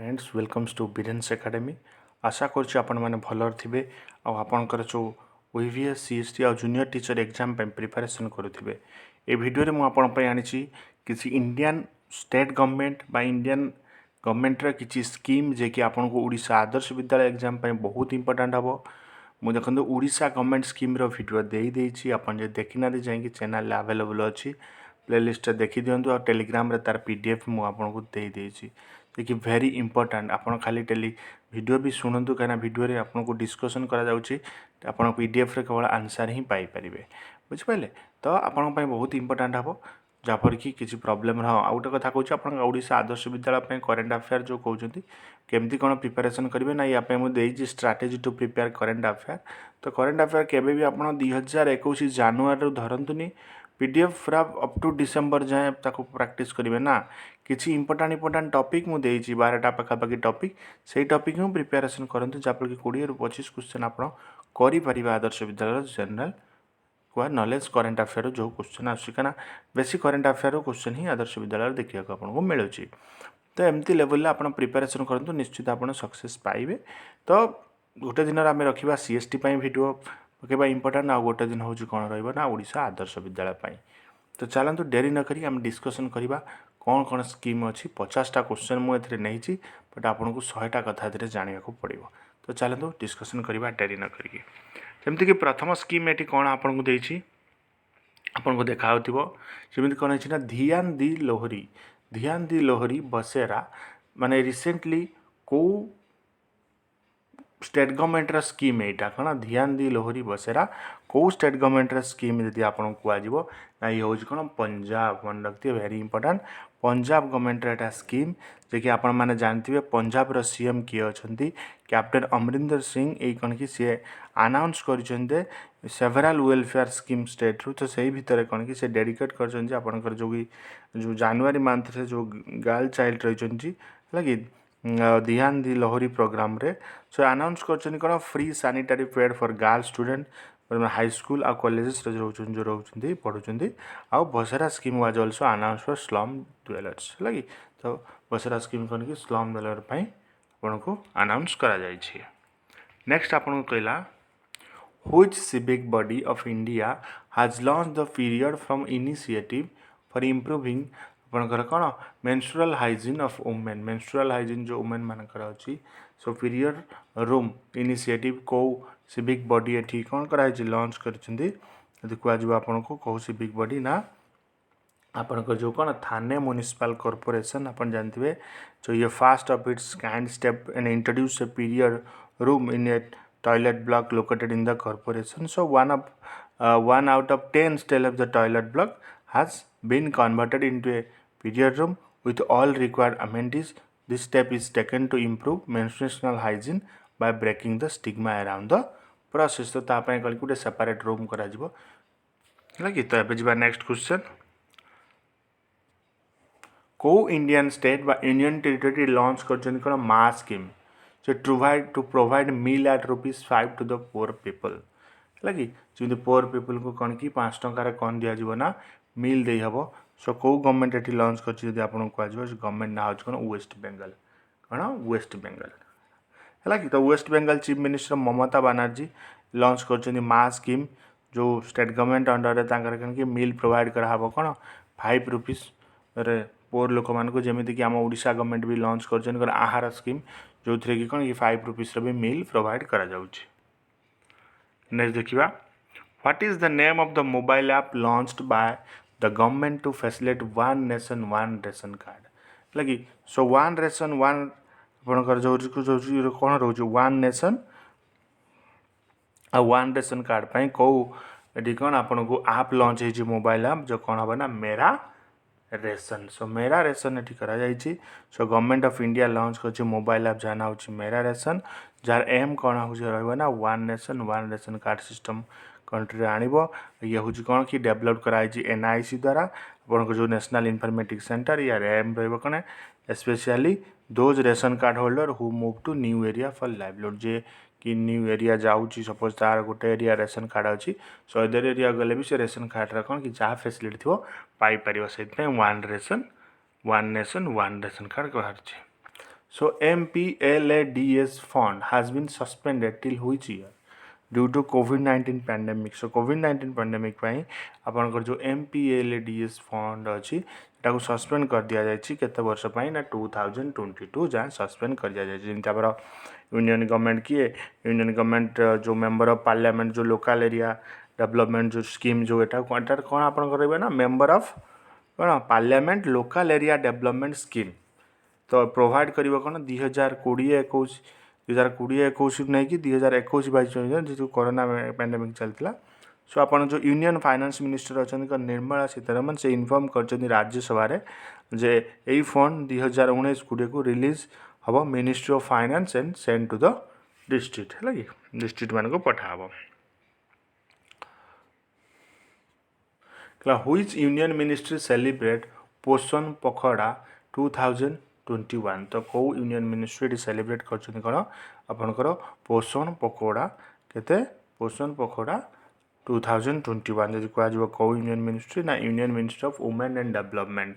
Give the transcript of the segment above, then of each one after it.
Friends welcomes to Biren's academy. आशा करें भलर थे आपणकर जो ओईवीएस सीएसटी और जूनियर टीचर एग्जाम प्रिपरेशन करुवे। ये वीडियो मुझे आनी किसी इंडियन स्टेट गवर्नमेंट बा इंडियन गवर्नमेंटर किसी स्कीम जे कि आपन को ओडिशा आदर्श विद्यालय एग्जाम बहुत इंपोर्टेंट हम। मुझे देखो ओडिशा गवर्नमेंट स्कीम वीडियो देदेजी आप देखी ना जाकि चैनल अवेलेबल अच्छी प्लेलिस्ट देखी दिंतु और टेलीग्राम तार पीडीएफ मुझे देदेजी कि वेरी इंपोर्टेंट आपन खाली वीडियो भी शुणु कहीं वीडियो आपको डिस्कसन कर पीडीएफ रे केवल आंसर ही पाइपर बुझिपारे। तो आपण बहुत इंपोर्टेंट हम जहाँपर कि किसी प्रोब्लेम हाँ आउ गोटे कथा कौच ओडिशा आदर्श विद्यालय करेन्ट अफेयर जो कहते केमती कौन प्रिपेरेसन करेंगे ना या मुझे strategy to prepare current affair. तो करेन्ट अफेयर केवे भी आप 2021 जानुआरी धरतुनि पीडीएफ पूरा अप टू डिसेम्बर जाए प्रैक्टिस करेंगे ना किसी इंपोर्टाट टॉपिक मुझे 12टा पाखापाखि टॉपिक से टॉपिक ही प्रिपेरेसन करूँ जहाँपर कि 20 ରୁ 25 क्वेश्चन आप करें Adarsh Vidyalaya general knowledge current affair जो क्वेश्चन आसना बेसी करेन्ट अफेयर क्वेश्चन ही आदर्श विद्यालय देखा आपको मिलूँ। तो एमती लेवल आप प्रिपेरेसन करूँ निश्चित आप सक्सेस पाइबे। तो गोटे दिन आम रखा सीएसटी वीडियो पकेबा इंपोर्टेंट आ गोटे दिन हूँ कौन रहा ओडिशा आदर्श विद्यालय। तो चलतु डेरी नक आम डिस्कसन करवा कौन कौन स्कीम अच्छी 50टा क्वेश्चन मुझे नहीं बट आपको 100टा कथा जाना पड़ो। तो चलतु डिस्कसन करवा डेरी न करी जमती कि प्रथम स्कीम ये कौन आपको देती आपको देखा जमी कौन है ना ध्यान दी लोहरी बसेरा माने रिसेंटली कौ स्टेट गवर्नमेंट स्कीम यहाँ कौन ध्यान दी लोहरी बसेरा कौ स्टेट गवर्नमेंट स्कीम यदि आपको कहना ये हूँ कौन पंजाब मन रखिए वेरी इंपोर्टेंट पंजाब गवर्नमेंट एटा स्कीम जे कि आपण मैंने जानते पंजाब रो सीएम किए अच्छा कैप्टन अमरिंदर सिंह ये कौन कि सी अनाउंस कर सेवेराल वेलफेयर स्कीम स्टेट रू। तो सही भितर कौन कि डेडिकेट कर जो जानुआरी मंथ रे जो गर्ल चाइल्ड रही है ध्यान दी लोहरी प्रोग्राम रे सो अनाउंस कर free sanitary pad for girl student high school आ कॉलेजेस जो रोचे पढ़ुं आउ Basera scheme was also announce for slum dwellers है। तो बसेरा स्कीम कौन कि स्लम ड्वेलर आपको अनाउंस करा जायछि। नेक्स्ट आपको कहला which civic body of India has launch the period from initiative for improving आपंकर कौन menstrual hygiene of women menstrual hygiene जो वुमेन मानकर अच्छी सो पीरियड रूम इनिशिएटिव कौ सिविक बॉडी ये कौन कराई लॉन्च करछंदी कहु आपको कौ सिविक बॉडी ना आपनकर जो कौन थाने म्युनिसिपल कॉर्पोरेशन आप जानते जो ये fast of its kind step and introduce a period room in A toilet block located in the corporation. So one out of 10 still of the toilet block has been converted into a period room with all required amenities. This step is taken to improve menstruational hygiene by breaking the stigma around the process। तो तापाई कल गोटे separate room करा जिवो लगी। तो एबे जिबा next question को इंडियन स्टेट बा यूनियन टेरिटरी लॉन्च करछन कोन मास scheme to provide meal at ₹5 to the poor people लगी जमी पुअर पीपल को कौन कि 5 टंकार कौन दिज्व ना मिल दे हम। सो कौ गवर्नमेंट ये लॉन्च कर आपको कह गवर्नमेंट ना कौन वेस्ट बेंगल कौन वेस्ट बेंगल है कि। तो waste Bengal chief minister Mamata Banerjee launch कर मास स्कीम जो स्टेट गवर्नमेंट अंडर कौन कि मिल प्रोवाइड कराब कौन ₹5 पुअर लोक मानक जमीक आम ओडिशा गवर्नमेंट भी लॉन्च कर आहार स्कीम जो थी कि कौन कि ₹5 भी मिल प्रोवाइड करा जाउछि। नेक्स्ट देखिए what is the name of the mobile app launched by the government to facilitate one nation one ration card लगी। सो वन रेशन वन आपंकर जो कौन रोज वन नेशन आ वन रेशन कार्ड पाई कौ ये कौन आपन को आप लॉन्च हो मोबाइल ऐप जो कौन हम ना मेरा रेशन। सो मेरा रेशन ये करा जायछि। So government of India launch कर मोबाइल ऐप जाना हो मेरा रेशन जार एम कौन हो ना one nation one ration card system country आणव। ये हूँ कौन कि डेवलप कराई एनआईसी द्वारा आपन जो नेशनल इनफॉर्मेटिक्स सेंटर या एम रहा specially those ration card holder who move to new area for livelihood जे कि न्यू एरिया जाऊँगी सपोज तार गोटे एरिया रेशन कार्ड अच्छी सो अदर एरिया गले भी से रेशन कार्ड कौन कि जहाँ फैसिलिटी थो पाइपर से one nation one ration card बाहर। So MPLADS fund has been suspended till which year? Due to COVID-19 pandemic. So COVID-19 pandemic ପାଇଁ ଆପଣଙ୍କର ଯେଉଁ MPLADS ଫଣ୍ଡ ଅଛି ଏଟାକୁ ସସ୍ପେଣ୍ଡ କରିଦିଆଯାଇଛି କେତେ ବର୍ଷ ପାଇଁ ନା 2022 ଯାଏଁ ସସ୍ପେଣ୍ଡ କରିଦିଆଯାଇଛି। ଯେମିତି ଆମର ୟୁନିୟନ ଗଭର୍ଣ୍ଣମେଣ୍ଟ କିଏ ୟୁନିୟନ ଗଭର୍ଣ୍ଣମେଣ୍ଟ ଯେଉଁ ମେମ୍ବର ଅଫ୍ ପାର୍ଲାମେଣ୍ଟ ଯେଉଁ ଲୋକାଲ ଏରିଆ ଡେଭଲପମେଣ୍ଟ ଯେଉଁ ସ୍କିମ୍ ଯେଉଁ ଏଟାକୁ କ'ଣ ଆପଣଙ୍କର ରହିବେ ନା ମେମ୍ବର ଅଫ୍ କ'ଣ parliament local area development scheme. ତ ପ୍ରୋଭାଇଡ଼ କରିବ କ'ଣ 2020-21 ନେଇକି 2021-22 ଯେଉଁ କରୋନା ପାଣ୍ଡେମିକ୍ ଚାଲିଥିଲା। ସୋ ଆପଣ ଯେଉଁ ୟୁନିୟନ ଫାଇନାନ୍ସ ମିନିଷ୍ଟର ଅଛନ୍ତି ନିର୍ମଳା ସୀତାରମଣ ସେ ଇନଫର୍ମ କରିଛନ୍ତି ରାଜ୍ୟସଭାରେ ଯେ ଏଇ ଫଣ୍ଡ 2019-20କୁ ରିଲିଜ୍ ହେବ ministry of finance and send to the district ହେଲା କି ଡିଷ୍ଟ୍ରିକ୍ଟମାନଙ୍କୁ ପଠାହେବ। ହୁଇଚ୍ ୟୁନିୟନ ମିନିଷ୍ଟ୍ରି ସେଲିବ୍ରେଟ୍ ପୋଷଣ ପଖଡ଼ା 2021 ତ କେଉଁ ୟୁନିୟନ ମିନିଷ୍ଟ୍ରି ଏଠି ସେଲିବ୍ରେଟ୍ କରିଛନ୍ତି କ'ଣ ଆପଣଙ୍କର ପୋଷଣ ପକୋଡ଼ା କେତେ ପୋଷଣ ପକୋଡ଼ା 2021 ଯଦି କୁହାଯିବ କେଉଁ ୟୁନିୟନ ମିନିଷ୍ଟ୍ରି ନା union ministry of women and development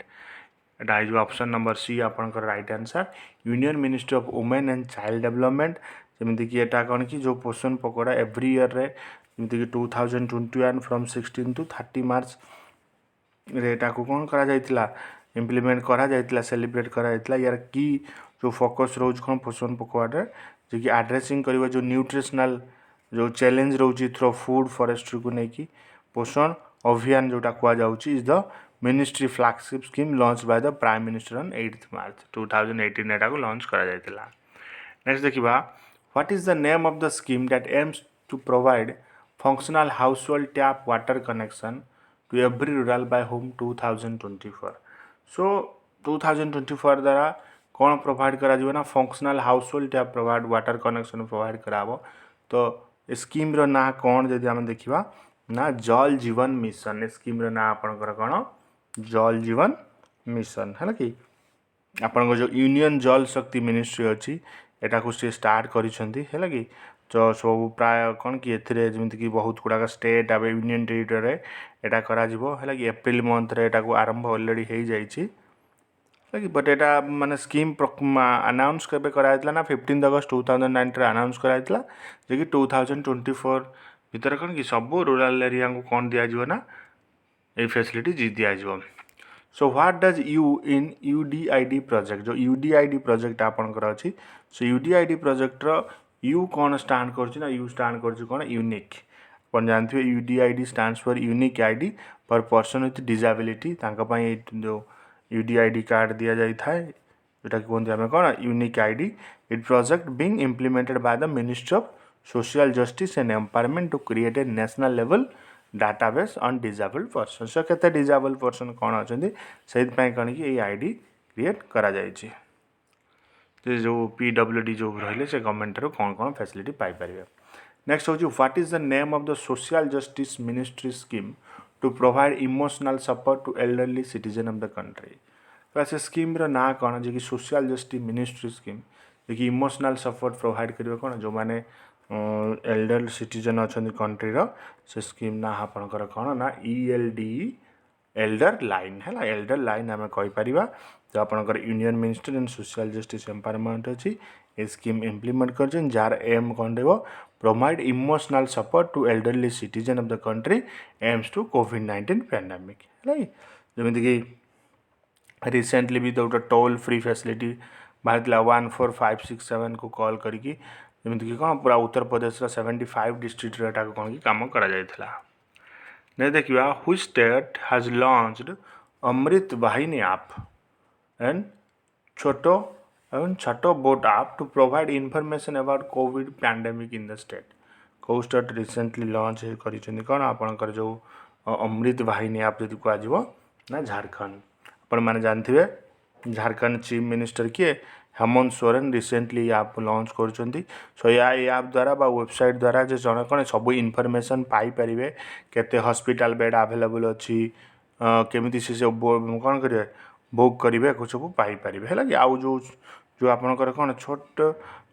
ଏଇଟା ହେଇଯିବ ଅପସନ୍ ନମ୍ବର ସି ଆପଣଙ୍କର right answer union ministry of women and child development. ଯେମିତିକି ଏଇଟା କ'ଣ କି ଯେଉଁ ପୋଷଣ ପକୋଡ଼ା ଏଭ୍ରି ଇୟର୍ରେ ଯେମିତିକି 2021 ଫ୍ରମ୍ 16 to 30 ମାର୍ଚ୍ଚରେ ଏଟାକୁ କ'ଣ କରାଯାଇଥିଲା ଇମ୍ପ୍ଲିମେଣ୍ଟ କରାଯାଇଥିଲା ସେଲିବ୍ରେଟ୍ କରାଯାଇଥିଲା। ୟାର କି ଯେଉଁ ଫୋକସ୍ ରହୁଛି କ'ଣ ପୋଷଣ ପକୋଡ଼ାରେ ଯିଏକି ଆଡ୍ରେସିଂ କରିବ ଯେଉଁ ନ୍ୟୁଟ୍ରିସନାଲ୍ ଯେଉଁ ଚ୍ୟାଲେଞ୍ଜ ରହୁଛି ଥ୍ରୋ ଫୁଡ଼୍ ଫରେଷ୍ଟ୍ରିକୁ ନେଇକି ପୋଷଣ ଅଭିଯାନ ଯେଉଁଟା କୁହାଯାଉଛି is the ministry flagship scheme launch by the prime minister on 8 March 2018 ଏଟାକୁ ଲଞ୍ଚ କରାଯାଇଥିଲା। ନେକ୍ସଟ ଦେଖିବା what is the name of the scheme that aims to provide functional house hold tap water connection to every rural by home 2024। So 2024 द्वारा कौन provide करा ना functional house hold tap provide water connection provide कराब। तो scheme रो ना कौन जदि आम देखा ना जल जीवन मिशन स्कीम रो ना आपनकर कौन जल जीवन मिशन है कि आपन जो यूनियन जल शक्ति मिनिस्ट्री अच्छी एटा को सी स्टार्ट करिसेंती है कि तो सब प्राय कौन कि एथिरे जेमिति कि बहुत गुड़ाक स्टेट आ यूनियन टेरिटरी एटा करा जिवो है कि एप्रिल मंथ रे एटा को आरंभ ऑलरेडी हो जाइछि कि बट एटा माने स्कीम अनाउंस केबे कराइतला ना 15 अगस्त 2009 रे अनाउंस कराइतला जे कि 2024 भीतर कौन कि सब रूरल एरिया को कौन दिया जिवो ना ए फैसिलिटी जी दिया जिवो। So what does U in UDID project जो यूडीआईडी प्रोजेक्ट आपनकर अछि सो यूडीआईडी प्रोजेक्ट रो यू कौन स्टैंड करछि ना यू स्टैंड करछि कौन यूनिक अपन जानथिबे UDID stands for unique ID for person with disability तांका पई जो यूडीआईडी कार्ड दिया जाई थाए जोटा कि कहते हैं कौन unique ID it project being implemented by the ministry of social justice and empowerment to create a national level database on disabled person. So केते डिसेबल्ड पर्सन कौन अच्छे से कौन कि आईडी क्रिएट करा जायछि जो पीडब्ल्यूडी जो रहिले से गवर्नमेंट रो कौन कौन फैसिलिटी पाई परिबे। नेक्स्ट हो what is the name of the social justice ministry scheme to provide emotional support to elderly citizen of the country. तो से स्कीम रो ना कौन जे कि सोशल जस्टिस मिनिस्ट्री स्कीम जे कि इमोशनल सपोर्ट प्रोवाइड करिवे कौन जो माने एल्डर सिटीजन अच्छा कंट्री रो से स्कीम ना आपनकर कौन ना ELD एल्डर लाइन है एल्डर लाइन आम कहीपर तो आपनकर union minister and social justice empowerment अच्छी ये स्कीम इम्प्लीमेंट कर जार एम कौन रहा provide emotional support to elderly citizen of the country aims to कोविड-19 पैंडेमिक है जमीक रिसेंटली भी तो गोटे टोल फ्री फैसिलिटी बाहर 14567 को कॉल करके जमीक कौन पूरा उत्तर प्रदेश 75 डिस्ट्रिक्ट एटा कौन कि कम करा देखिए which state has launched Amrit Vahini app and chatbot app to provide information about covid pandemic in the state कौ स्टेट रिसेंटली लॉन्च कर कौन आपणकर जो अमृत वाहिनी ऐप जब कह ना झारखंड आपण मैंने जानते झारखंड चीफ मिनिस्टर किए Hemant Soren recently app launch कर सो या ऐप द्वारा बा वेबसाइट द्वारा जे जन कौन सब इनफॉरमेशन पाई परिवे केते हॉस्पिटल बेड अवेलेबल अच्छी केमिति से कौन करेंगे बुक करेंगे सब पाई परिवे है कि आउ जो आपनकर कौन छोट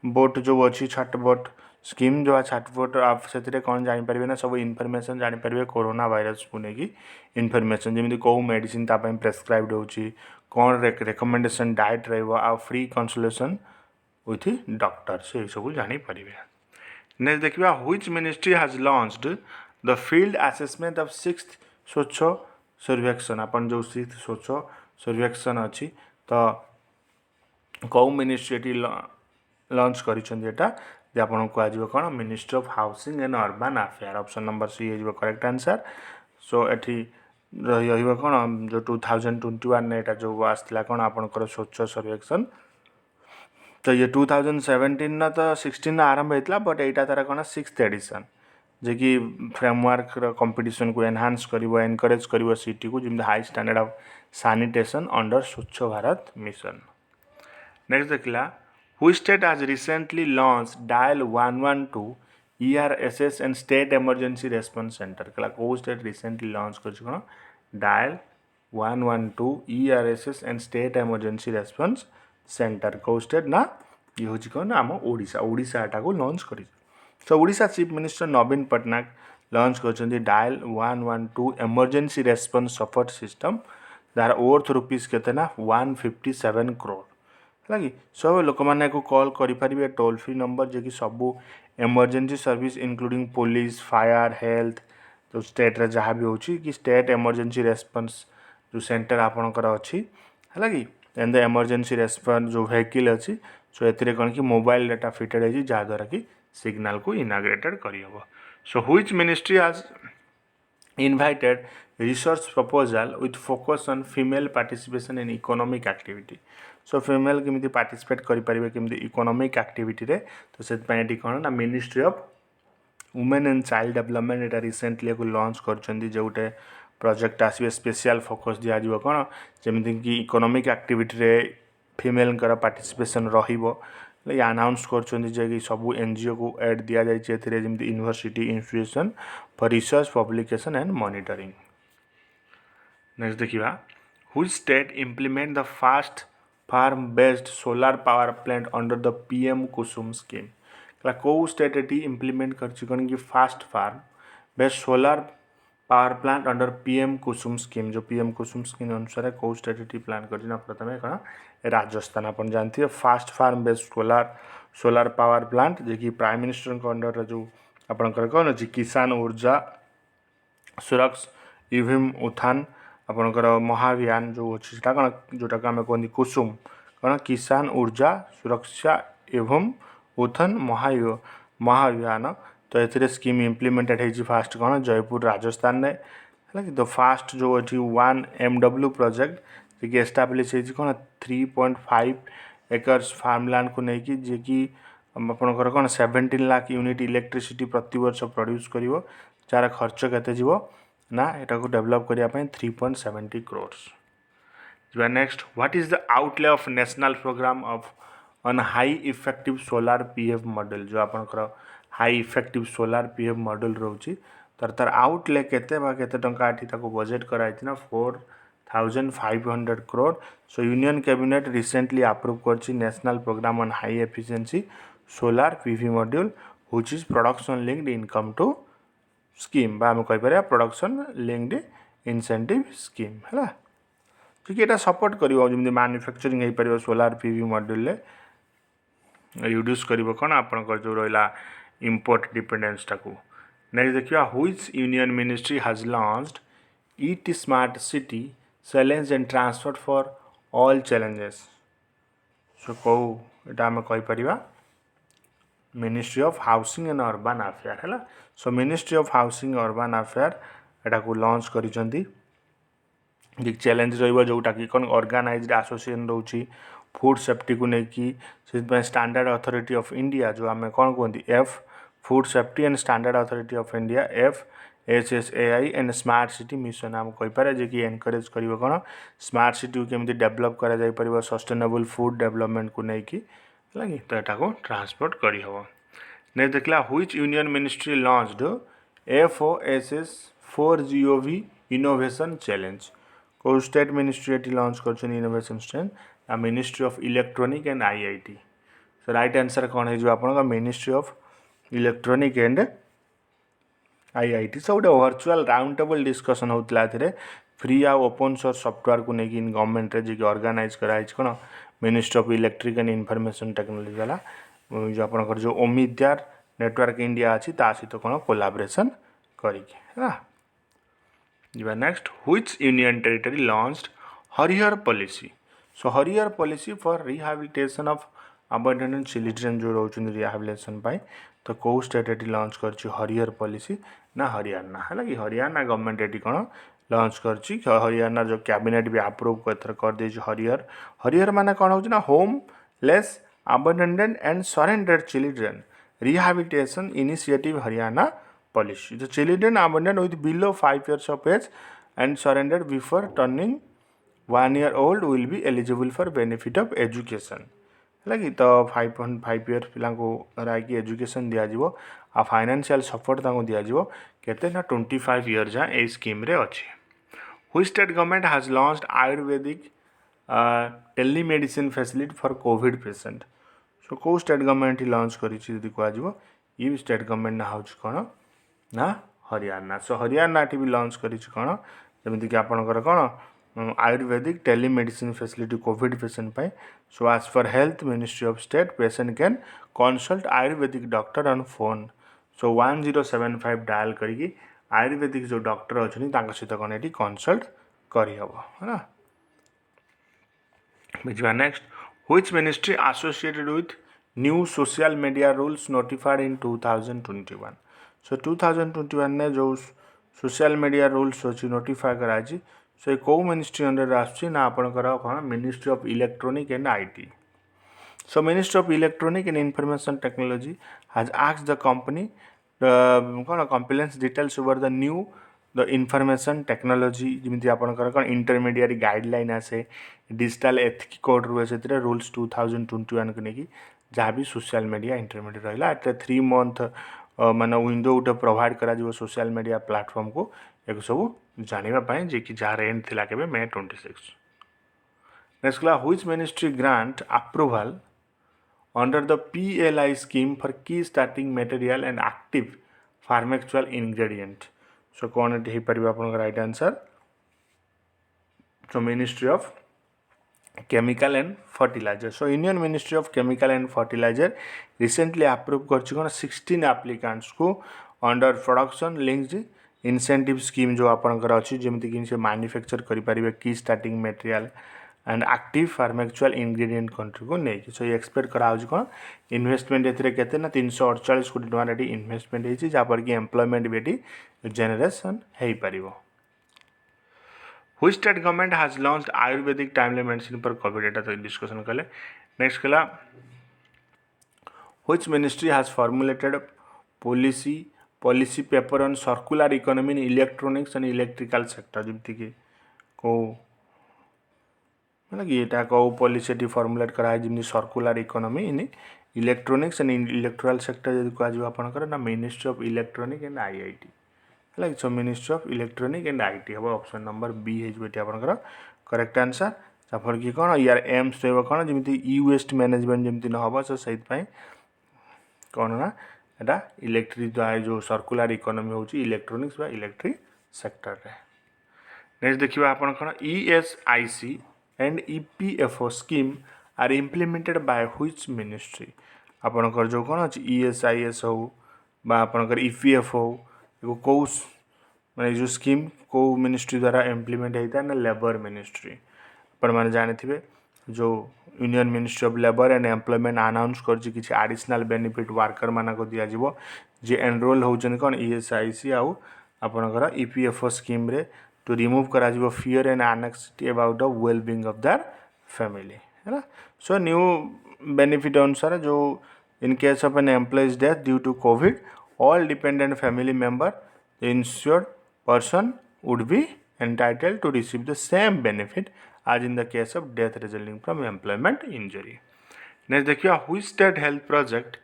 बोट जो अच्छी छाट बोट स्कीम जो छाट बोट आप से कौन जापर ना सब इनफॉरमेशन जापर कोरोना वायरस को लेकिन इनफॉरमेशन जमी कौ मेडिसिन प्रेस्क्राइब्ड होची कौन रेकमेंडेशन डाइट रहिबो आ फ्री कंसल्टेशन विथ डॉक्टर से सब जानी परिबे। नेक्स्ट देखिबा which ministry has launched the field assessment of 6th स्वच्छ सर्वेक्षण अपन जो 6th स्वच्छ सर्वेक्षण अछि तो कौ मिनिस्ट्री लॉन्च करिसेंती एटा जे आपन को आजिबो कोन ministry of housing and urban affair option number C is correct answer. So एठी रहिबो कोन जो 2021 ने एटा जो आसला कोन आपन कर स्वच्छ सर्वेक्षण तो ये 2017 ना तो 16 आरंभ होता बट एटा तार कौन 6th एडिशन जे कि फ्रेमवर्क कंपटीशन को एनहांस करिवो एनकरेज करिवो सिटी को जिम high standard of sanitation under Swachh Bharat mission. Next देखला which state has recently launch dial 112 ERSS and state emergency response centre कला को स्टेट रिसेंटली लॉन्च करछ कोन dial 112 ERSS and state emergency response centre को state ना ये हूँ कौन आम ओडिशा ओडिशाटा को लॉन्च कर। सो ओडिशा चीफ मिनिस्टर नवीन पट्टनायक लॉन्च कर dial 112 emergency response support system jar worth rupees केते ना 157 करोड़ है सब लोक मैंने कॉल करेंगे टोल फ्री नंबर जे कि सबू emergency service including police fire health तो स्टेट रे जहाँ भी होची कि स्टेट इमरजेंसी रेस्पॉन्स जो सेंटर आपणकर अच्छी है कि एंड द इमरजेंसी रेस्पॉन्स जो व्हीकल अच्छी सो ए कौन कि मोबाइल डाटा फिटेड है जहाँद्वारा कि सिग्नल को इनाग्रेटेड करहब। So which ministry has invited research proposal with focus on female participation in economic activity. So female केमी पार्टिसिपेट करेंगे केमी इकोनॉमिक एक्टिविटी रे तो से कौन ना ministry of women and child development एटा रिसेंटली को लॉन्च कर गोटे प्रोजेक्ट आसवे स्पेशल फोकस दिज्व कौन जमीक कि इकोनॉमिक एक्टिविटी रे फीमेल पार्टिसिपेशन रहिबो अनाउंस कर सबू एनजीओ को एड दि जाए university institution for research publication and monitoring. Next देखिबा which state implement the first farm based solar power plant under the PM Kusum scheme कौ स्टेट ये इम्प्लीमेंट कर कि first farm based solar power plant under PM Kusum scheme जो PM Kusum scheme अनुसार कौ state ये plan कर प्रथम कौन राजस्थान अपन जानते हैं first farm based solar power plant जे कि प्राइम मिनिस्टर अंडर जो आपंकर कौन अच्छी किसान ऊर्जा सुरक्षा इविम उत्थान आपंकर महाभियान जो अच्छी कौन जोटा आम कहते कुसुम कौन किसान ऊर्जा सुरक्षा एवं उत्थान महाभियान तो ये स्कीम इम्प्लीमेंटेड है फास्ट कौन जयपुर राजस्थान में है कि तो फास्ट जो अच्छी 1 MW प्रोजेक्ट जी एस्टाब्लीश है कौन 3.5 एकर्स फार्मलैंड को लेकिन जे कि आपंकर कौन 17 लाख यूनिट इलेक्ट्रिसिटी प्रति वर्ष प्रोड्यूस कर जार खर्च केते जीवो ना यहाँ को डेवलप करने 3.70 crore. Next what is the outlay of national programme of on high effective solar PF model जो आपंकर high effective solar PF model रोची तार आउटले केते टंका बजेट कराई ना 4,500 crore. So union cabinet recently approve कर national programme on high efficiency solar PV module which is production linked income to scheme आम कहीपर प्रोडक्शन लिंक्ड इंसेंटिव स्कीम है ठीक है सपोर्ट करी मैन्युफैक्चरिंग हो पार सोलार पीवी मॉड्यूल रिड्यूस कर कौन आपंकर जो रहा इम्पोर्ट डिपेंडेंस टाकू। नेक्स्ट देखिए which union ministry has launched eat smart city challenge and transport for all challenges. So कौ यहाँ आम कहीपर ministry of housing and urban affair है। सो ministry of housing urban affair यहाँ को लॉन्च करिसेंती चैलेंज रोटा कि कौन ऑर्गेनाइज्ड एसोसिएशन रोची फूड सेफ्टी को लेकिन स्टैंडर्ड अथॉरिटी ऑफ इंडिया जो आम कौन कहते F food safety and standard authority of India FSSAI and smart city mission आम कहीपर जे कि एनकरेज कर कौन स्मार्ट सिटी को केमी डेवलप कर सस्टेनेबल फूड डेवलपमेंट को लेकिन है तो यहाँ को ट्रांसपोर्ट करहब। नेक्स्ट देखला which union ministry launched FOSS 4GOV innovation challenge को स्टेट मिनिस्ट्री ये लॉन्च कर इनोवेशन चैलेंज आ ministry of electronic and IIT। So right answer कौन है आप ministry of electronic and IIT। So गोटे वर्चुअल राउंड टेबल डिस्कसन होता free आ ओपन सोर्स सॉफ्टवेयर को लेकिन गवर्नमेंट रे जी ऑर्गेनाइज कराई कौन ministry of electric and information technology वाला जो आपनकर जो ओमिद्यार नेटवर्क इंडिया अच्छी ता सहित कौन कोलाबरेशन करिक है जी next which union territory launched Harihar policy so Harihar policy for rehabilitation of abandoned children जो रोचन रिहाबिलिटेशन पाई तो कौ स्टेट एटी लॉन्च करछि हरिहर पॉलिसी ना हरियाणा है कि हरियाणा गवर्नमेंट एटी कौन लॉन्च करछि हरियाणा जो कैबिनेट भी अप्रूव कर दे हरिहर हरिहर माने कौन हो ना homeless abandoned and surrendered children rehabilitation initiative Haryana policy. The children abandoned with below 5 years of age and surrendered before turning 1 year old will be eligible for benefit of education. है कि तो 5.5 years पिला को राइकी एजुकेशन दिया जीवो आ financial support ताको दिया जीवो केते ना 25 years जा ए स्कीम रे अछि which state government has launched Ayurvedic telemedicine facility for Covid patient so को स्टेट गवर्नमेंट लॉन्च करी छि यदि को जीवो ये स्टेट गवर्नमेंट ना होछ कोन ना हरियाणा सो हरियाणा भी लॉन्च करी कौन जमीक आपंकर कौन Ayurvedic telemedicine facility covid patient पाई सो आज for health ministry of state patient can consult Ayurvedic doctor on phone so 1075 dial करी आयुर्वेदिक जो डॉक्टर अच्छा सहित कौन ये कंसल्ट करहब है बुझा next which ministry associated with new social media rules notified in 2021 so 2021 ने जो सोशल मीडिया रूल्स अच्छी नोटिफाई कराई सो कौ मिनिस्ट्री अंडर आसना आपंकर कौन ministry of electronic and IT so ministry of electronic and information technology has asked the company कौन complaints details over the new the information technology जमी आपंकर कौन इंटरमीडिएट गाइडलाइन आसे डिजिटल एथिक कोड रुए से रूल्स 2021 को लेकिन जहाँ भी सोशल मीडिया इंटरमीडिएट रहा एट 3 month मान विंडो गोटे प्रोवाइड करा सोशल मीडिया प्लेटफॉर्म को एक सब जानापी जे कि जार एंड थिला केबे May 26 नेक्स्ट कला which ministry grant approval under the PLI scheme for key starting material and active pharmaceutical ingredient so कौन ये हो पार आप right answer so ministry of chemical and fertiliser so union ministry of chemical and fertiliser recently approve कर 16 applicants को under production linked incentive scheme जो आपंकर अच्छी जमीक कि मैन्युफैक्चर करें key starting material and active pharmaceutical ingredient country को लेकिन सो ये एक्सपेक्ट करा कौन इन्वेस्टमेंट एते ना 348 कोटी टका इन्वेस्टमेंट होती जहाँपर कि एम्प्लॉयमेंट भी जेनरेशन हो पार which state government has launched Ayurvedic timely medicine पर कोविड एटा तो डिस्कशन कले नेक्स्ट कला which ministry has formulated policy paper on circular economy in electronics and electrical sector जमती कि को मतलब कि एटा को पॉलिसी फॉर्मुलेट करा है जमी circular economy in electronics and electrical sector जब कह आपंकर ना ministry of electronic and IIT है सो ministry of electronic and IT हम ऑप्शन नंबर बी होकर करेक्ट आंसर जहाँफल कि कौन यार एम्स रहा कौन जमी ई वेस्ट मैनेजमेंट जमी न हम सो से कौन ना एटा इलेक्ट्रिक जो सर्कुलर इकोनॉमी हो इलेक्ट्रॉनिक्स इलेक्ट्रिक सेक्टर रे नेक्स्ट देखिए आप ESIC and EPFO scheme are implemented by which ministry आपंकर जो कौन अच्छी ESIS हो आपंकर EPFO हो कौ माने जो स्कीम कौ मिनिस्ट्री द्वारा इम्प्लीमेंट होता है ना लेबर मिनिस्ट्री अपन मैंने जाने जो union ministry of labour and employment announce कर आडिशनल बेनिफिट वर्कर मान को दिया जीवो जे एनरोल होचन कौन ESIC आउ आपनकर EPFO स्कीम रे टू रिमूव करा जीवो fear and anxiety about the well being of their family है ना सो न्यू बेनिफिट अनुसार जो in case of an employees death due to covid all dependent family member the insured person would be entitled to receive the same benefit as in the case of death resulting from employment injury. Next देखिए which state health project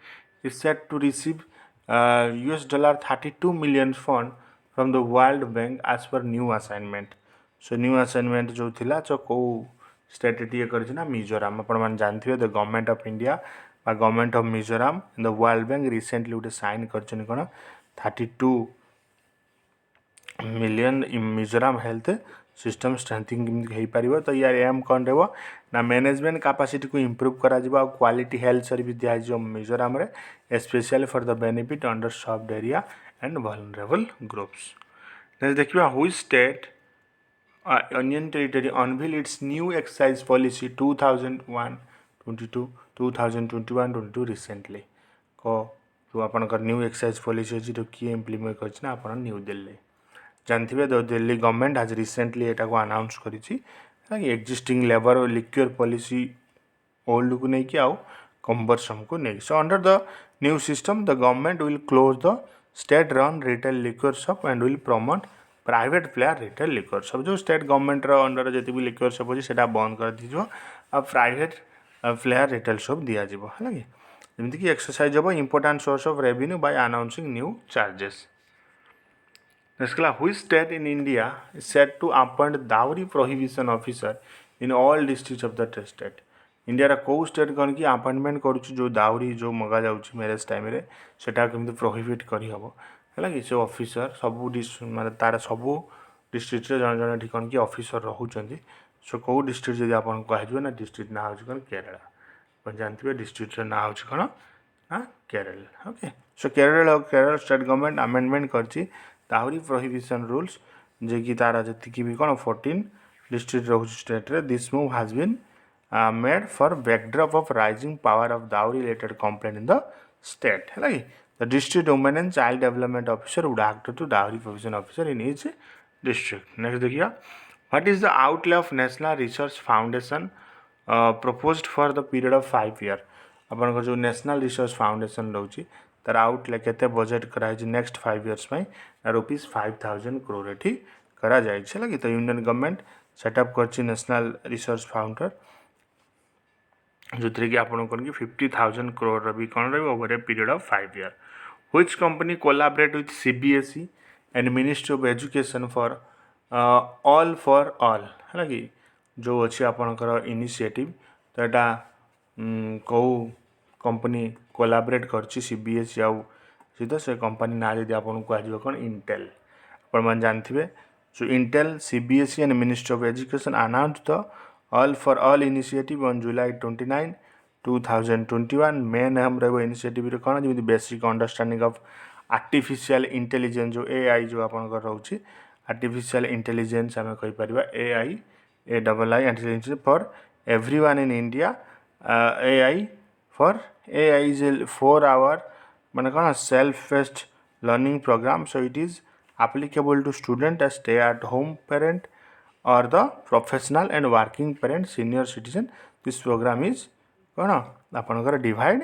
is set to receive $32 million fund from the World Bank as per new assignment. So new assignment जो थिला जो को state ये कर ना मिजोराम अपन मान जानते हो द गवर्नमेंट ऑफ इंडिया बा government of Mizoram the world bank recently गोटे साइन कर कौन 32 million Mizoram health system strengthening हो पार। तो यार एम कौन रहा ना मैनेजमेंट कैपेसिटी को इम्प्रूव करा क्वालिटी हेल्थ सर्विस दिया मिजोराम रे specially for the benefit under served area and vulnerable groups. देखिए which state Union Territory unveiled its new excise policy 2001-22 2021-22 recently। को जो आपनकर न्यू एक्साइज पॉलिसी अच्छी तो किए इम्प्लीमेंट करना आप न्यू दिल्ली जानते द दिल्ली गवर्नमेंट आज रिसेंटली एटा को अनाउंस करी एक्जिस्टिंग लेबर और लिक्योर पॉलिसी ओल्ड को लेकिन आउ कंबरसम को नहीं। So under the new system the government will close the state run retail liquor shop and will promote private player retail liquor shop. जो स्टेट गवर्नमेंट अंडर जिते भी liquor shop अच्छी से बंद कर दी प्राइवेट प्लेयर रिटेल शॉप दिज्व है कि जमीक एक्सरसाइज हम important source of revenue by announcing new charges. Which state in India is set to appoint dowry prohibition officer in all districts of the state? India कौ state कौन कि appointment करो दाउरी जो मगा जाऊँगी मैरेज टाइम रे सेटा केमती प्रोहिबिट करहब है कि से ऑफिसर सबू माने तार सबू डिस्ट्रिक्ट जन जन ये कौन कि ऑफिसर रोचे। सो कौ डिस्ट्रिक्ट जब आपन कह ना डिस्ट्रिक्ट ना हो कौन केरला आप जानते डिस्ट्रिक्ट ना हो कौन ना Kerala. Okay so Kerala state government amendment कर दाउरी प्रोहिबिशन रूल्स जे कि तार जी भी कौन 14 डिस्ट्रिक्ट रोच स्टेट रे this move has been made for backdrop of rising power of dowry related complaint in the state है कि the district women and child development officer would act to dowry prohibition officer in each district. Next देखिए what is the outlay of national research foundation proposed for the period of 5 year. आपन जो national research foundation रोचे तार outlay केते budget कराई next 5 years ₹5000 crore एठी करा जाय कि तो यूनियन गवर्नमेंट सेटअप कर नेशनल रिसर्च फाउंडर जो थी कि आपन कौन कि 50,000 करोड़ भी कौन रही over a period of 5 year. Which company collaborate with CBSE and ministry of education for all है कि जो अच्छी आपणकर इनिशिएटिव तो यहाँ कौ कंपनी कोलाबरेट कर सीबीएसई आउ सहित से कंपनी ना जब आपको कह कौन इंटेल आप जानते so Intel CBSE and ministry of education announce the all for all initiative on July 29, 2021। मेन हम रही इनिशिएटिव कौन जमी basic understanding of artificial intelligence जो एआई जो आपंकर रोचे आर्टिफिशियल इंटेलिजेंस आम कहीपर AI intelligence for everyone in India AI for AI is 4 hour माने कौन self based learning programme. So it is applicable to student as stay at home parent or the professional and working parent senior citizen। this program is कौन आपनकर divide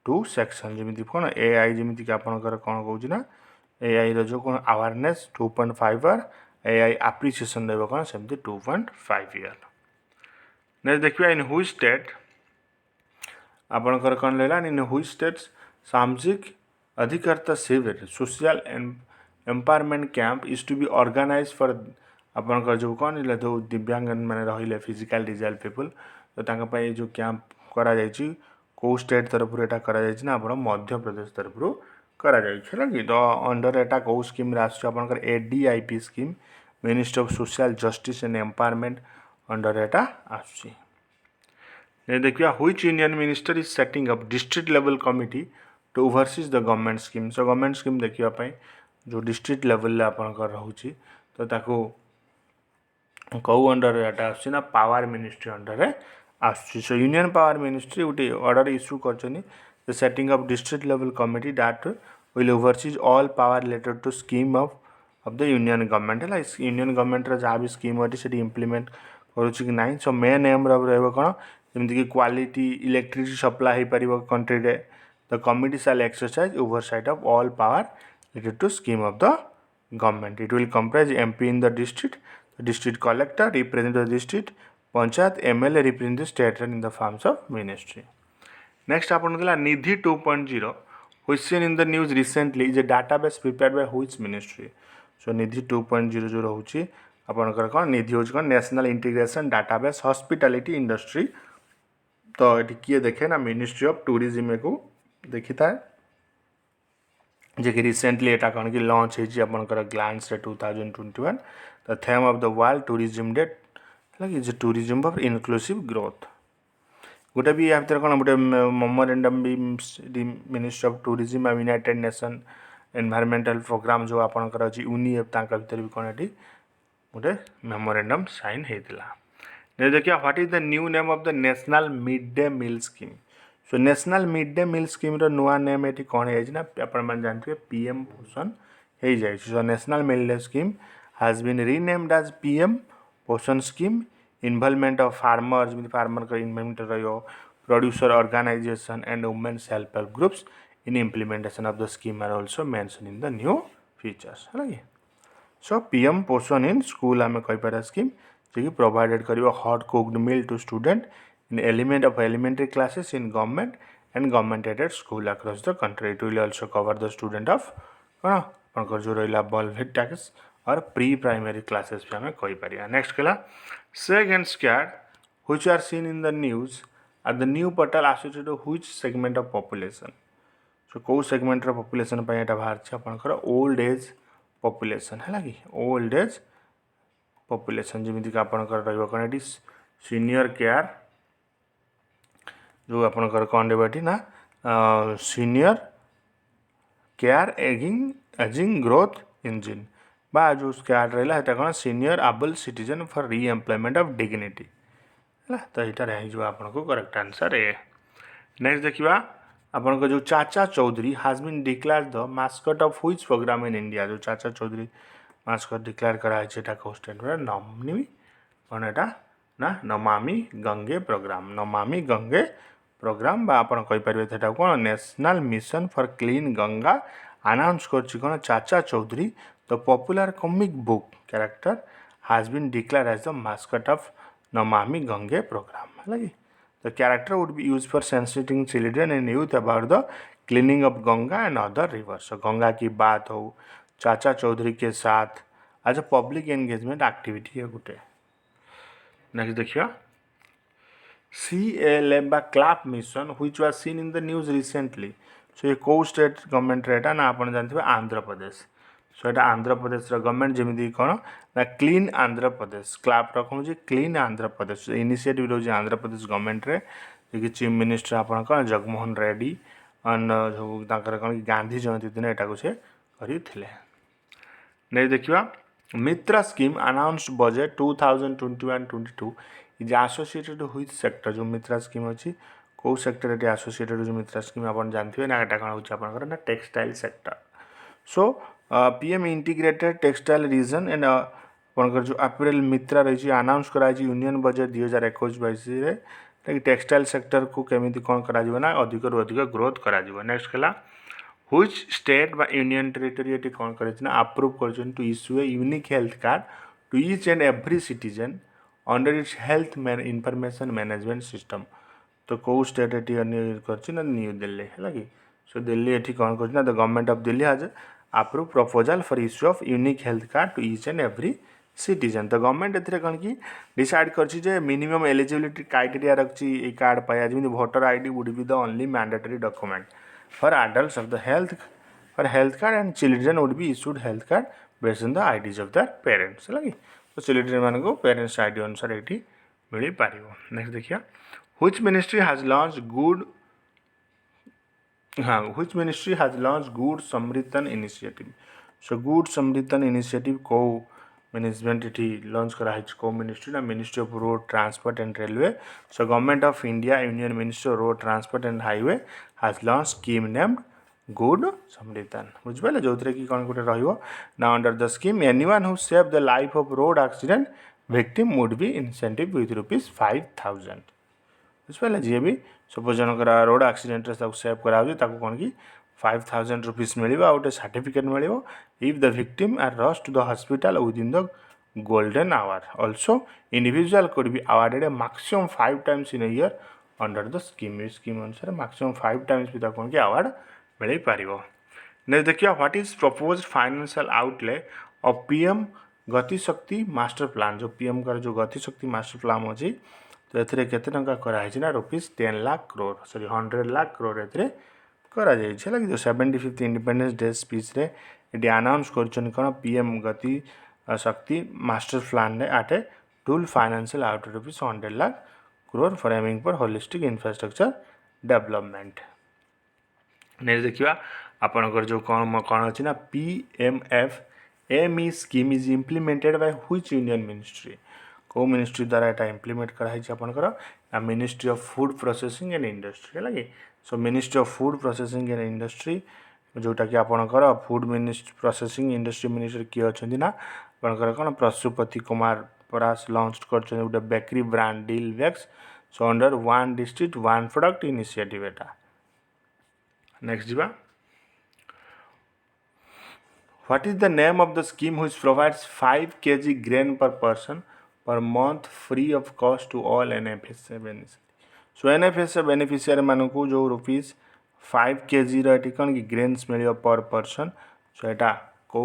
two section जमी कौन AI जमी आपनकर कौन कहूँ ना एआई रो कौन अवेयरनेस 2.5 ईयर एआई एप्रिसिएशन रहा कौन सेमती 2.5 ईयर। नेक्स्ट देखिए इन व्हिच स्टेट आपनकर कौन रहा इन व्हिच स्टेट्स सामाजिक अधिकारिता शिविर social empowerment camp is to be organise for आपनकर जो कौन जो दिव्यांग मैंने रही फिजिकल डिजेबल पीपल तो तांपाई जो कैंप करा जायछि कौ स्टेट तरफ यहाँ करा मध्य प्रदेश तरफ करा जायछि कि तो अंडर एटा कौ स्कीम आसकर ADIP scheme ministry of social justice and empowerment under एटा आसुछि। देखिए which union minister is setting up district level committee to overseas the government scheme. So government scheme देखापी जो डिस्ट्रिक्ट लेवल आपनकर रोचे तो ताको कौ अंडर एटा आसुछि ना पावर मिनिस्ट्री अंडर आसुछि। सो यूनियन पावर मिनिस्ट्री गोटे ऑर्डर इश्यू कर setting up district level committee that will overseas all power related to scheme of the union government है यूनियन गवर्नमेंट जहाँ भी स्कीम अच्छी से इम्प्लीमेंट करुच्ची कि ना। सो मेन एम रहा कौन जमीक क्वालिटी इलेक्ट्रिसिटी सप्लाई हो पार कंट्री रे the committee shall exercise oversight of all power related to scheme of the government। It will comprise MP in the district collector represent the district, panchayat MLA represent the state in the forms of ministry। Next आपन दिला निधि 2.0 which seen in the news recently is a database prepared by which ministry। so निधि 2.0 जो रहउची आपनकर कौन निधि होची कौन national integration database hospitality industry तो ये किए देखे ना मिनिस्ट्री ऑफ टूरिज्म को देखी था जे कि रिसेंटली एटा कौन कि लॉन्च होती आपंकर glance 2021 the theme of the world tourism day है कि टूरिज्म फॉर इनक्लूसिव ग्रोथ गोटे भी या भितर कौन गोटे मेमोरेंडम भी मिनिस्ट्री ऑफ टूरिज्म और यूनाइटेड नेशन एनवायरमेंटल प्रोग्राम जो आपंकर अच्छी यूनिएफ भितर भी कौन ये गोटे मेमोरेंडम साइन होता है। देखिए what is the new name of the national mid day meal scheme so national mid day meal scheme नुआ नेम ये कौन है ना आप जानते पीएम पोषण हो जाए so national mid day scheme has been renamed as PM Poshan scheme involvement of farmer जमी फार्मर का इन्वॉल्वमेंट रहियो producer organisation and women self help groups in implementation of the scheme are also mention in the new features है कि so PM Poshan in school आम कहीपर scheme जी provided कर hot cooked meal to student in element of elementary classes in government and government aided school across the country it will also cover the student of कौन आपंकर जो रहा बॉलवेट टैक्स और प्री प्राइमरी क्लासेस भी आम कहीपर। नेक्स्ट कहला सेग एंड स्क्याड which are seen in the news are the new portal associated which segment of population so कौ सेगमेंट पॉपुलेशन पे यहाँ बाहर आपंकर ओल्ड एज पॉपुलेशन है कि ओल्ड एज पॉपुलेशन जमीक आपंकर रहा सीनियर केयर जो आपंकर कौन रही ना senior care ageing growth engine बा जो केयर रहा कौन सीनियर एबल सिटीजन फॉर री एम्प्लॉयमेंट ऑफ डिग्निटी है तो यहाँ आपको करेक्ट आंसर ए। नेक्स्ट देखा आपन जो Chacha Chaudhary has been declare the mascot of which programme in India जो चाचा चौधरी मास्कट डिक्लेयर कराई कौ स्टेट में नमनी कौन एटा ना नमामि गंगे प्रोग्राम नमामि गंगे प्रोग्राम बा आपन कहीपर कौन national mission for clean Ganga announce कर Chacha Chaudhary the popular comic book character has been declare as the mascot of Namami Gange programme है कि The character would be used for sensitive children and youth about the cleaning of Ganga and other rivers. So Ganga की बात हो चाचा चौधरी के साथ as a public engagement activity है गोटे। नेक्स्ट देखिए CLM बा clap mission which was seen in the news recently so ये कौ स्टेट गवर्नमेंट रेटा ना आप जानते आंध्र प्रदेश सो यहाँ आंध्र प्रदेश गवर्नमेंट जमी कौन ना क्लीन आंध्र प्रदेश क्लाप रखूँ क्लीन आंध्र प्रदेश इनिशिएटिव रोज आंध्र प्रदेश गवर्नमेंट रे जी चीफ मिनिस्टर आपन कौन जगमोहन रेड्डी एंड जो कौन गांधी जयंती दिन यहाँ से करते। नहीं देखा Mitra scheme announced budget 2021-22 is associated with sector जो मित्रा स्कीम अच्छी कौ सेक्टर ये एसोसिएटेड जो मित्रा स्कीम आप जानते हैं ना यहाँ कौन हो ना textile sector so PM integrated textile reason and आपंकर जो अप्रैल मित्रा रही अनाउंस कराई यूनियन बजेट 2021-22 टेक्सटाइल सेक्टर को केमी कौन करा ना अधिक अधिक ग्रोथ करा। नेक्स्ट कहला व्हिच स्टेट बा यूनियन टेरिटरी ये कौन करना अप्रूव कर to issue a unique health card to each and every citizen under its health information management system तो कौ स्टेट ये कर न्यू दिल्ली है कि सो दिल्ली ये कौन कर the government of Delhi has approve proposal for issue of unique health card to each and every citizen तो गवर्नमेंट ए कौन कि डिसाइड कर मिनिमम एलिजिबिलिटी क्राइटेरिया रखी कार्ड पाया जमी voter ID would be the only mandatory document for adults of the health card and children would be issued health card based on the IDs of their parents है कि तो children मान को parents ID अनुसार ये मिल पार। Next देखिए which ministry has launched good हाँ which ministry has launched good samaritan initiative so good samaritan initiative को मैनेजमेंट ये लॉन्च कराई कौ मिनिस्ट्री ना ministry of road transport and railway so government of India union ministry of road transport and highway has launch scheme named good samaritan बुझे जो कि कौन गोटे ना under the scheme anyone who save the life of road accident victim would be incentive with ₹5,000 बुझे जी भी suppose जनक रोड एक्सीडेंट सेव करा कौन कि ₹5,000 मिले गोटे सर्टिफिकेट मिले if the victim are rush to the hospital within the golden hour also individual could be awarded a maximum 5 times in year under the scheme scheme अनुसार maximum 5 times भी कौन कि अवार्ड मिल पार। नेक्स्ट देखिए what is propose financial outlay of PM Gatishakti master plan जो PM का जो गतिशक्ति मास्टर प्लान अच्छी तो ये केते टंका कराई ना ₹10 लाख करोड़ सॉरी 100 लाख करोड़ ए करा जाइए लगे जो 75th इंडिपेंडेंस डे स्पीच रे ये अनाउंस कर कौन PM Gati Shakti master plan at a total financial out rupees 100 lakh crore for aiming for holistic infrastructure development next देखिए आपनकर जो कौन अच्छी ना PMFME scheme is implemented by which union ministry को मिनिस्ट्री द्वारा एटा इम्प्लीमेंट कराई आपनकर ना ministry of food processing and industry है सो ministry of food processing and industry जोटा कि आपनकर food ministry processing industry minister किए अच्छा ना आपनकर कौन पशुपति कुमार परास लॉन्च कर गोटे बेकरी ब्रांड डील वैक्स so under one district one product initiative एटा नेक्स्ट जीवा what is the name of the scheme which provides 5 kg grain per person per month free of cost to all NFSA beneficiary so NFSA beneficiary मानकू जो rupees 5 kg रे कौन कि grains मिलियो पर person so एटा को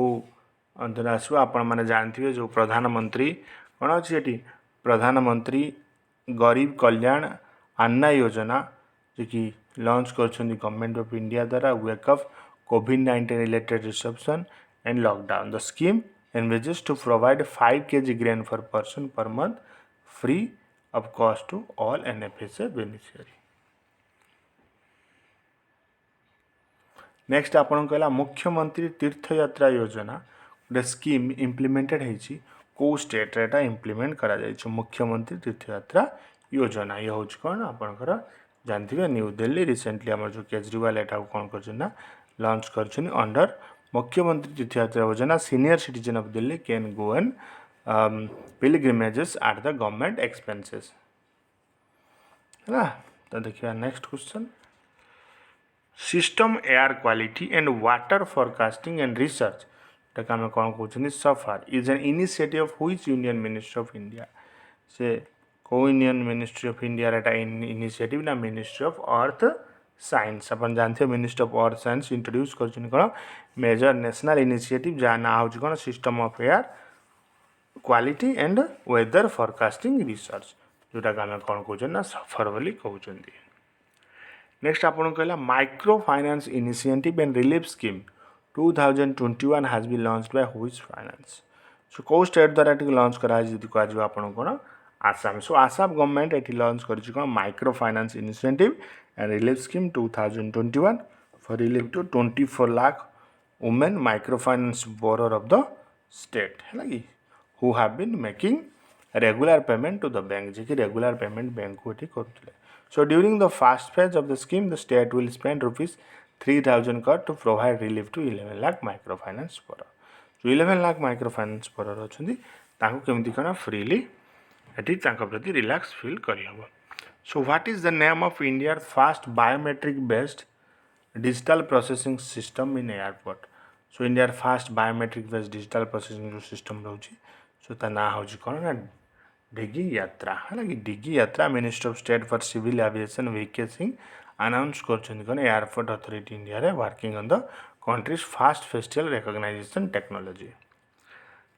अंदर आसो आपण माने जानथिबे जो प्रधानमंत्री कौन अच्छी ये प्रधानमंत्री गरीब कल्याण अन्ना योजना जो कि लॉन्च कर गवर्नमेंट ऑफ इंडिया द्वारा wake up COVID-19 related reception and lockdown the scheme envisages to provide 5 kg grain for person per month free of cost to all NFSA beneficiary. Next आपन कहला मुख्यमंत्री तीर्थयात्रा योजना गोटे स्कीम इम्प्लीमेंटेड होती कौ state रे implement करा जाइछ मुख्यमंत्री तीर्थयात्रा योजना ये हूँ कौन आपंकर जानते न्यू दिल्ली रिसेंटली आम जो केजरीवाल एटा कौन कर लॉन्च कर under Mukhyamantri Tirthayatra Yojana senior citizen of Delhi can go and pilgrimages at the government expenses है तो देखिए next question system air quality and water forecasting and research आम कौन कहते SAFAR is an initiative of which union ministry of India से को union ministry of India एटा initiative ना मिनिस्ट्री ऑफ अर्थ साइंस अपन जानते ministry of earth science introduce कर मेजर नेशनल इनिशिएटिव जहाँ ना हूँ कौन system of air quality and weather forecasting research जोटा आम कौन कहना सफर बोली कहते नेक्स्ट आपन कहला micro finance initiative and relief scheme 2021 has been launched by which finance so को स्टेट द्वारा लॉन्च कराई जदि कह आपन कौन आसाम सो आसाम गवर्नमेंट ये लॉन्च कर micro finance initiative and relief scheme 2021 for relief to 24 lakh women micro finance borrower of the state है कि who have been making regular payment to the bank जी रेगुलर पेमेंट बैंक को ये करुले so during the first phase of the scheme the state will spend rupees 3000 crore to provide relief to 11 lakh micro finance borrower जो 11 lakh micro finance borrower अच्छा केमती कौन freely ये प्रति relax feel करहब so what is the name of India fast biometric based digital processing system in airport so India fast biometric based digital processing जो system रोचे सो ता ना हूँ कौन ना डिगी यात्रा है कि Digi Yatra minister of state for civil aviation VK Singh announce कर एयरपोर्ट अथॉरिटी इंडिया रे working on the country's fast facial recognization technology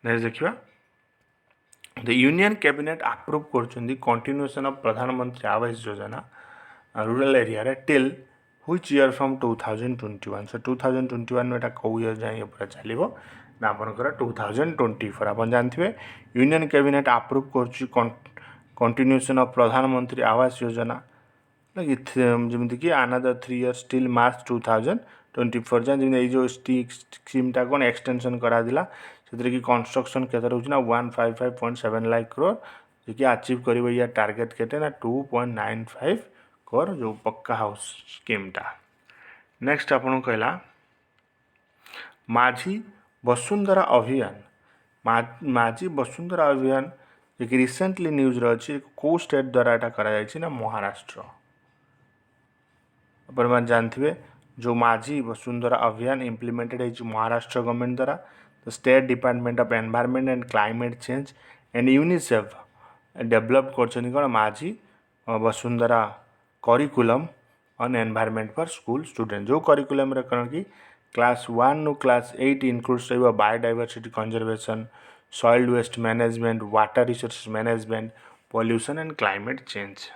next देखिए द यूनियन कैबिनेट अप्रूव कर continuation of Pradhan Mantri Awas Yojana rural area रे till which year from 2021 so 2021 में कौ year जाए पूरा चलो ना आपनकर 2024 आप जानते यूनियन कैबिनेट अप्रूव कर कंटिन्यूएशन ऑफ प्रधानमंत्री आवास योजना जमीक कि अनदर 3 years टिल मार्च 2024 जाए जमी जो स्कीमटा कौन एक्सटेंशन करा से कंस्ट्रक्शन केते रोचे ना 155.7 लाख crore जो कि अचीव कर या टारगेट केते ना 2.95 crore जो पक्का हाउस स्कीमटा नेक्स्ट आपन कहला माझी वसुंधरा अभियान माझी वसुंधरा अभियान जो कि रिसेंटली न्यूज रही कौ स्टेट द्वारा यहाँ करा ना महाराष्ट्र अपन जानते जो माझी वसुंधरा अभियान इम्प्लीमेंटेड है महाराष्ट्र गवर्नमेंट द्वारा the state department of environment and climate change and UNICEF develop कर Majhi Vasundhara curriculum on environment for school student जो करिकुलम रे कौन कि क्लास 1 नु क्लास 8 इंक्लूड्स रही biodiversity conservation soil waste management water resource management pollution and climate change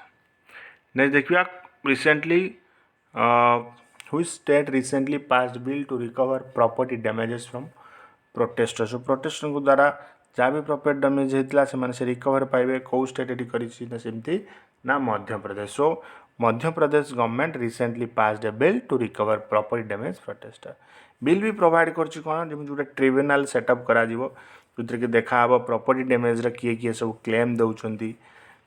next देखिए recently which state recently passed bill to recover property damages from protesters? So protesters को द्वारा जहाँ भी प्रॉपर्टी डैमेज होता से recover पाइबे कौ स्टेट एटी करमती ना Madhya Pradesh. So Madhya Pradesh government recently passed a bill to recover property damage protester. Bill भी प्रोवाइड कर गोटे ट्रिब्यूनाल सेटअप करा जो कि देखा प्रॉपर्टी डैमेज किए किए सब क्लेम दौरान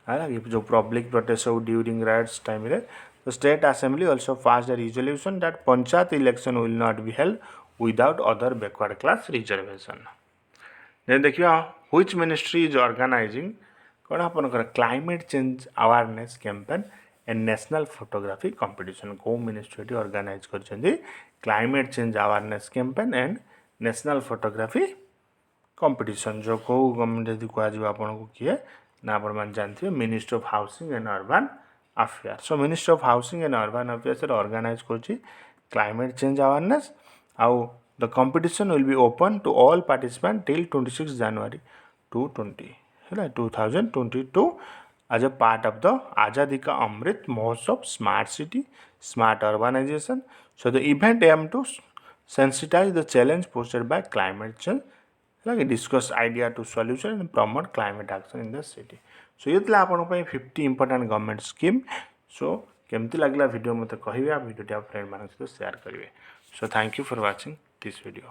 है जो पब्लिक प्रोटेस्ट सब ड्यूरिंग राइट्स टाइम रे. तो state assembly also passed A resolution that panchayat election will not be held without other backward class reservation. देखिए व्हिच मिनिस्ट्री इज ऑर्गेनाइजिंग कौन आपनकर climate change awareness campaign and national photography competition. को ministry organise कर climate change awareness campaign and national photography competition. जो कौ government यदि कह आपन को किए ना आप जानते हैं ministry of housing and urban affair. So ministry of housing and urban affair organise कर क्लाइमेट चेंज अवेयरनेस आउ the competition will be open to all participant till 26 January 2022 as a part of the Azadi Ka Amrit Mahotsav Smart City Smart Urbanization. So the event aimed to sensitize the challenge posed by climate change, like discuss idea to solution and promote climate action in the city. So ये थी आपन पे 50 important government scheme. So केमती लगला video मते कहिबे, आ video आप friend मान सहित शेयर करिवे. So thank you for watching this video.